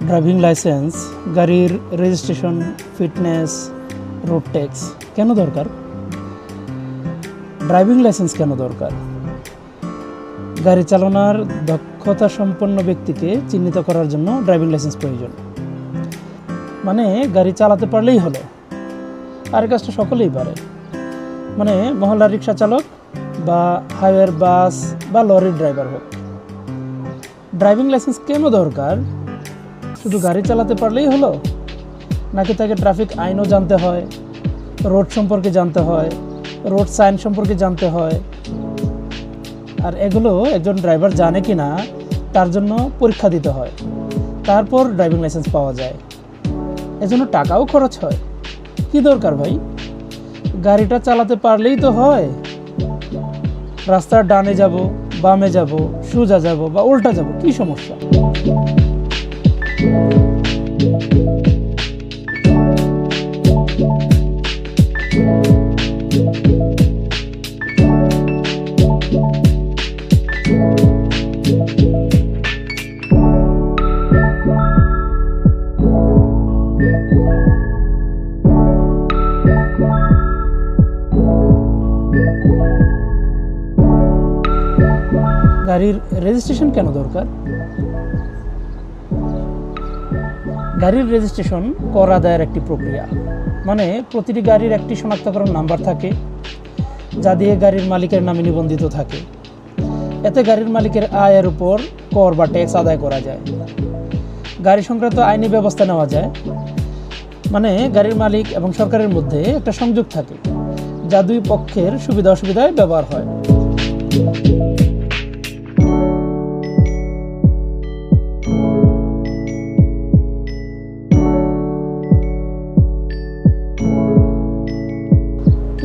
Driving licence, গাড়ির registration, fitness, road tax কেন দরকার? ড্রাইভিং লাইসেন্স কেন দরকার? গাড়ি চালানোর দক্ষতা সম্পন্ন ব্যক্তিকে চিহ্নিত করার জন্য ড্রাইভিং লাইসেন্স প্রয়োজন। মানে গাড়ি চালাতে পারলেই হলো, আর কাজটা সকলেই পারে। মানে মহল্লার রিক্সা চালক বা হাইওয়ের বাস বা লরির ড্রাইভার হোক। ড্রাইভিং লাইসেন্স কেন দরকার? শুধু গাড়ি চালাতে পারলেই হলো, নাকি তাকে ট্রাফিক আইনও জানতে হয়, রোড সম্পর্কে জানতে হয়, রোড সাইন সম্পর্কে জানতে হয়? আর এগুলো একজন ড্রাইভার জানে কি না তার জন্য পরীক্ষা দিতে হয়, তারপর ড্রাইভিং লাইসেন্স পাওয়া যায়। এজন্য টাকাও খরচ হয়। কি দরকার ভাই? গাড়িটা চালাতে পারলেই তো হয়। রাস্তার ডানে যাব, বামে যাব, সোজা যাব বা উল্টা যাব, কি সমস্যা? গাড়ির রেজিস্ট্রেশন কেন দরকার? গাড়ির রেজিস্ট্রেশন কর আদায়ের একটি প্রক্রিয়া। মানে প্রতিটি গাড়ির একটি শনাক্তকরণ নাম্বার থাকে, যা দিয়ে গাড়ির মালিকের নামে নিবন্ধিত থাকে। এতে গাড়ির মালিকের আয়ের উপর কর বা ট্যাক্স আদায় করা যায়। গাড়ি সংক্রান্ত আইনি ব্যবস্থা নেওয়া যায়। মানে গাড়ির মালিক এবং সরকারের মধ্যে একটা সংযোগ থাকে, যা দুই পক্ষের সুবিধা অসুবিধায় ব্যবহার হয়।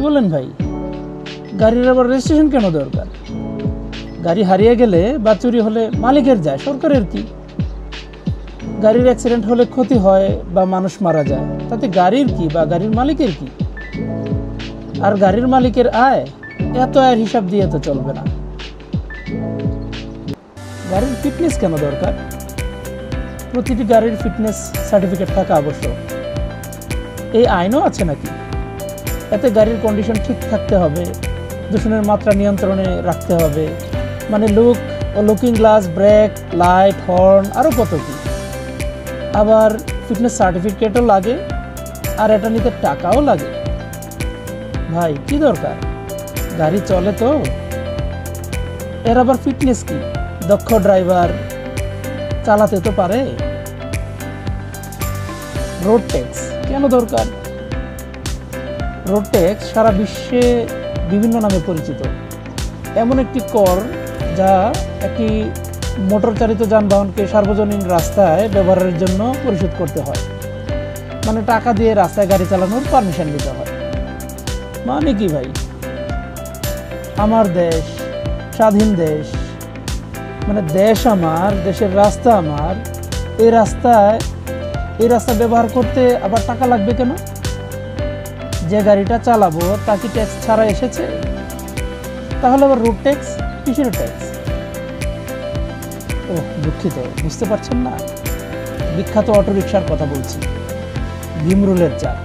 বলেন ভাই, গাড়ির আবার রেজিস্ট্রেশন কেন দরকার? গাড়ি হারিয়ে গেলে বা চুরি হলে মালিকের যায়, সরকারের কি? গাড়ির অ্যাক্সিডেন্ট হলে ক্ষতি হয় বা মানুষ মারা যায়, তাতে গাড়ির কি বা গাড়ির মালিকের কি? আর গাড়ির মালিকের আয়, এত আয়ের হিসাব দিয়ে তো চলবে না। গাড়ির ফিটনেস কেন দরকার? প্রতিটি গাড়ির ফিটনেস সার্টিফিকেট থাকা আবশ্যক। এই আইনও আছে নাকি? এতে গাড়ির কন্ডিশন ঠিক থাকতে হবে, দূষণের মাত্রা নিয়ন্ত্রণে রাখতে হবে। মানে লুক ও looking glass, brake, light, horn, আরও কত কি। আবার ফিটনেস সার্টিফিকেটও লাগে, আর এটা নিতে টাকাও লাগে। ভাই কি দরকার? গাড়ি চলে তো। এর আবার ফিটনেস কি? দক্ষ ড্রাইভার চালাতে তো পারে। রোড ট্যাক্স কেন দরকার? রোড ট্যাক্স সারা বিশ্বে বিভিন্ন নামে পরিচিত। এমন একটি কর যা একটি মোটর চালিত যানবাহনকে সার্বজনীন রাস্তায় ব্যবহারের জন্য পরিশোধ করতে হয়। মানে টাকা দিয়ে রাস্তায় গাড়ি চালানোর পারমিশন দিতে হয়। মানে কি ভাই? আমার দেশ, স্বাধীন দেশ, মানে দেশ আমার, দেশের রাস্তা আমার, এই রাস্তা ব্যবহার করতে আবার টাকা লাগবে কেন? যে গাড়িটা চালাবো তা কি ট্যাক্স ছাড়া এসেছে? তাহলে আবার রোড ট্যাক্স কিসের ট্যাক্স? ও দুঃখিত, বুঝতে পারছেন না। বিখ্যাত অটোরিকশার কথা বলছি, ভিমরুলের চাক।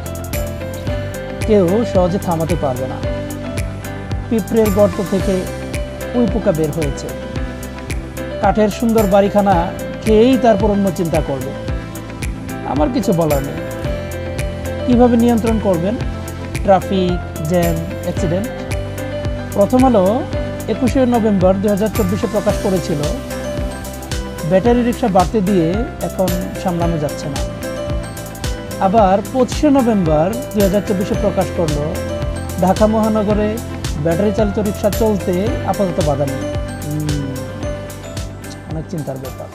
কেউ সহজে থামাতে পারবে না। পিঁপড়ের গর্ত থেকে উই পোকা বের হয়েছে। কাঠের সুন্দর বাড়িখানা খেয়েই তারপর অন্য চিন্তা করবে। আমার কিছু বলার নেই। কিভাবে নিয়ন্ত্রণ করবেন ট্রাফিক জ্যাম, অ্যাক্সিডেন্ট? প্রথম আলো 21শে নভেম্বর 2024 প্রকাশ করেছিল, ব্যাটারি রিক্সা বাড়তে দিয়ে এখন সামলানো যাচ্ছে না। আবার 25শে নভেম্বর 2024 প্রকাশ করলো, ঢাকা মহানগরে ব্যাটারি চালিত রিক্সা চলতে আপাতত বাধা নেই। অনেক চিন্তার ব্যাপার।